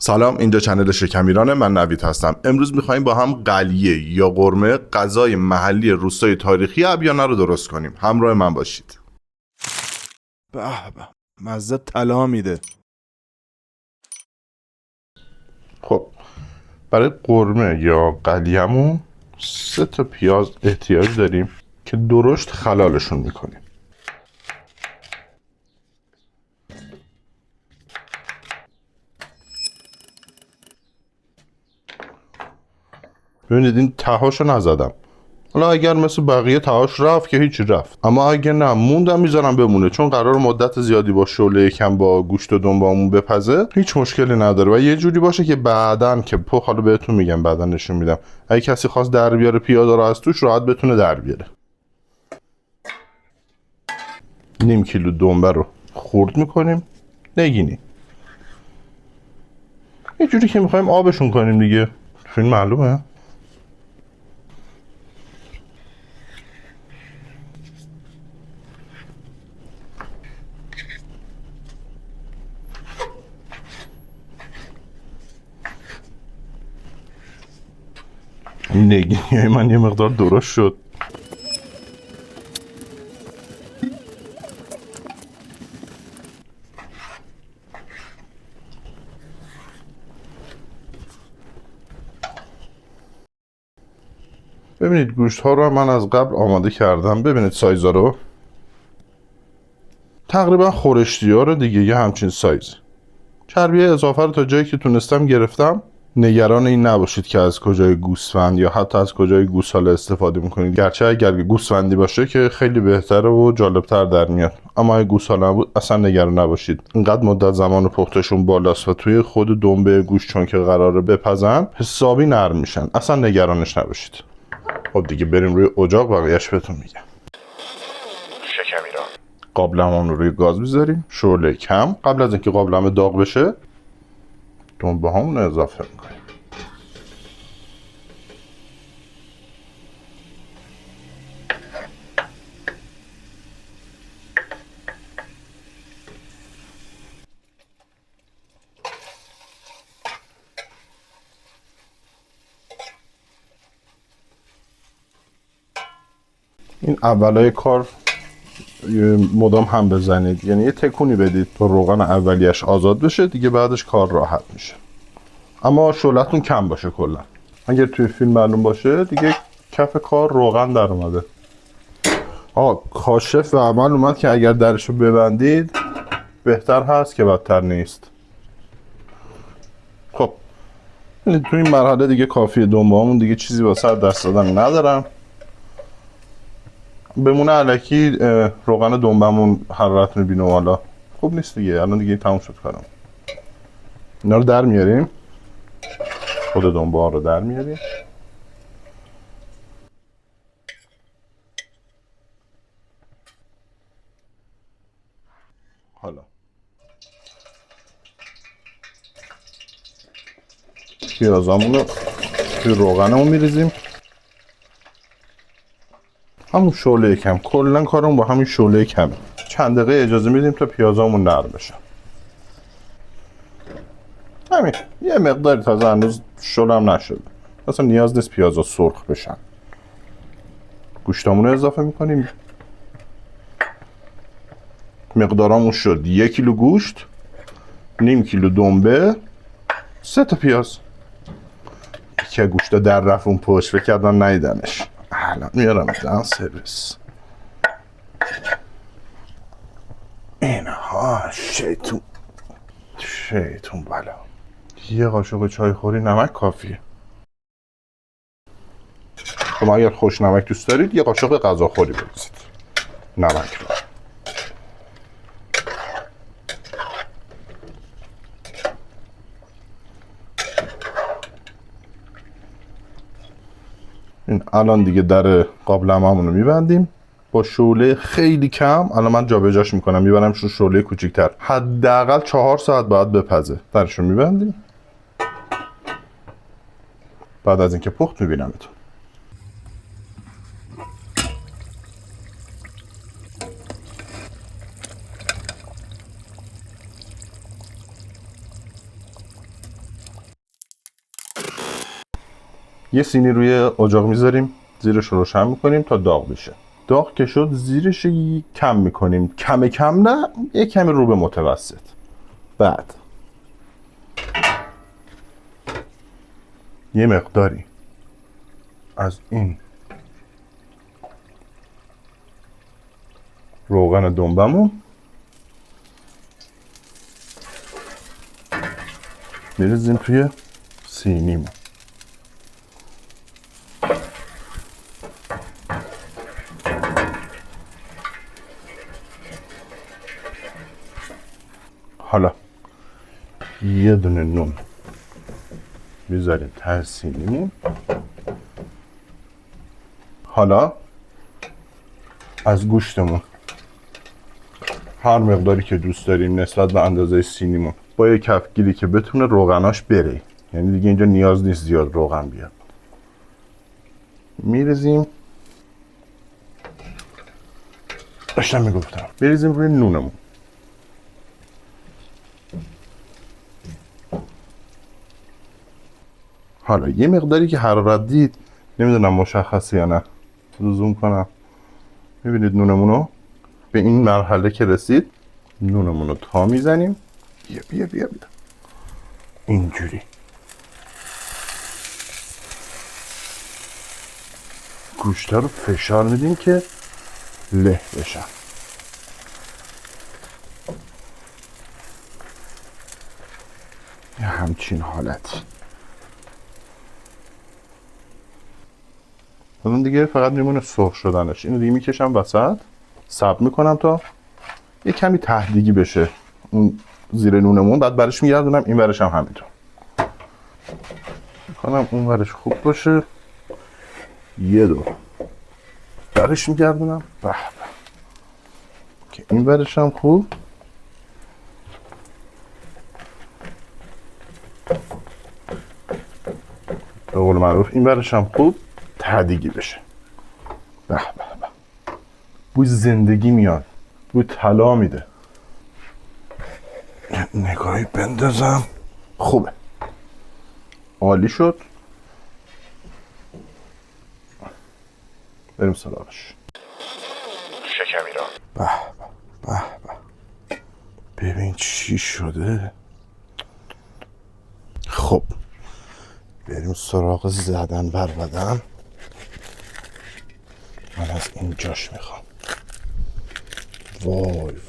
سلام، اینجا چنل شکم ایرانه. من نوید هستم. امروز میخوایم با هم قلیه یا قرمه، غذای محلی روستای تاریخی ابیانه رو درست کنیم. همراه من باشید. به به، مزه طلا میده. خب برای قرمه یا قلیمون 3 تا پیاز احتیاج داریم که درشت خلالشون میکنیم. ببینید این تهاشو نزدم. حالا اگر مثل بقیه تهاش رفت که هیچی رفت، اما اگر نه موندم میذارم بمونه، چون قرار مدت زیادی با شعله کم با گوشت و دنبامون بپزه. هیچ مشکلی نداره و یه جوری باشه که بعدن که حالا بهتون میگم، بعدن نشون میدم اگه کسی خواست در بیاره پیاز رو از توش راحت بتونه در بیاره. نیم کیلو دنبه رو خرد میکنیم نگینی، یه جوری که میخوایم آبشون کنیم دیگه. این معلومه. نگینی من یه مقدار درست شد. ببینید گوشت ها رو من از قبل آماده کردم. ببینید سایزا رو، تقریبا خورشتی ها رو دیگه، یه همچین سایز. چربی اضافه رو تا جایی که تونستم گرفتم. نگران این نباشید که از کجای گوسفند یا حتی از کجای گوساله استفاده میکنید، گرچه اگر گوسفندی باشه که خیلی بهتره و جالبتر در میاد، اما اگه گوساله بود اصلا نگران نباشید. اینقدر مدت زمان پختشون بالاست و توی خود دنبه گوشت چون که قراره بپزن حسابی نرم میشن، اصلا نگرانش نباشید. خب دیگه بریم روی اجاق، بقیه‌اش بهتون میگم. شکم ایران. قابلمون رو روی گاز بذاریم، شعله کم. قبل از اینکه قابلمه داغ بشه دنبه هامون رو اضافه میکنیم. این اولای کار مدام هم بزنید، یعنی یه تکونی بدید تا روغن اولیش آزاد بشه، دیگه بعدش کار راحت میشه. اما شعلتون کم باشه. کلا اگر توی فیلم معلوم باشه دیگه کف کار روغن در اومده. کاشف و عمل اومد که اگر درشو ببندید بهتر هست که بدتر نیست. خب تو این مرحله دیگه کافیه. دنبه‌هامون دیگه چیزی واسه دست دادن ندارم. بمونه الکی روغن دنبه‌مون حرارت میبینه و حالا خوب نیست دیگه. الان دیگه تموم شد کارم. اینا رو در میاریم، خود دنبه ها رو در میاریم. حالا پیازامون رو توی روغنمون میریزیم، همون شعله کم. کلا کارمون با همین شعله کم. چند دقیقه اجازه میدیم تا پیازامون نرم بشه. همین یه مقداری، تازه هنوز شلم نشده، اصلا نیاز نیست پیازا سرخ بشن. گوشتامون رو اضافه میکنیم. مقدارامون شد 1 کیلو گوشت، نیم کیلو دنبه، 3 تا پیاز. که گوشت در رفت اون پشت، فکر کردم ندیدمش. الان میارم دهن سرویس. اینها شیطون بلا. یه قاشق چای خوری نمک کافیه. شما اگر خوش نمک دوست دارید یه قاشق غذاخوری بریزید نمک رو. این الان دیگه در قابلمه‌مون رو میبندیم با شعله خیلی کم. الان من جابجاش میکنم، میبرم شعله کوچیک‌تر. حداقل 4 ساعت بعد بپزه. درشو میبندیم. بعد از اینکه پخت میبینمتون. یه سینی روی اجاق میذاریم، زیرش رو روشن میکنیم تا داغ بشه. داغ که شد زیرش کم میکنیم، کم نه، یه کمی رو به متوسط. بعد یه مقداری از این روغن دنبمون میریزیم توی سینیمون. حالا یه دونه نون میذاریم ته سینیمون. حالا از گوشتمون هر مقداری که دوست داریم نسبت به اندازه سینیمون با یه کفگیری که بتونه روغناش بره، یعنی دیگه اینجا نیاز نیست زیاد روغن بیاد، میریزیم. داشتم میگفتم بریزیم روی نونمون. حالا یه مقداری که حرارت دید، نمیدونم مشخصه یا نه، زوم کنم. میبینید نونمونو به این مرحله که رسید، نونمونو تا میزنیم. بیا اینجوری گوشتا رو فشار میدیم که له بشن. یه همچین حالتی. الان دیگه فقط میمونه سرخ شدنش. اینو دیگه میکشم وسط، صبر میکنم تا یه کمی تهدیگی بشه اون زیر نونمون. بعد برش میگردونم، این برش هم همینطور میکنم، اون برش خوب باشه. یه دور برش میگردونم که این برش هم خوب. به قول معروف این برش هم خوب تهدیگی بشه. بوی زندگی میاد، بوی طلا میده. نگاهی بندازم. خوبه، عالی شد. بریم سراغش. شکمی را به ببین چی شده. خب بریم سراغ زدن بر بدن. من از اینجاش میخوام.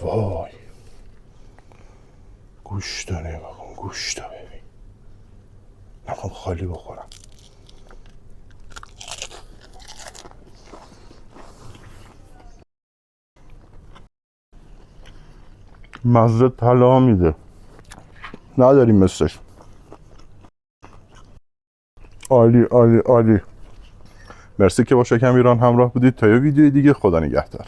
وای گوشت رو نگاه کن، گوشت رو ببین. نخوام خالی بخورم. مزه طلا میده، نداریم مثلش. عالی. مرسی که با شکم ایران همراه بودید. تا یه ویدیو دیگه، خدا نگهدار.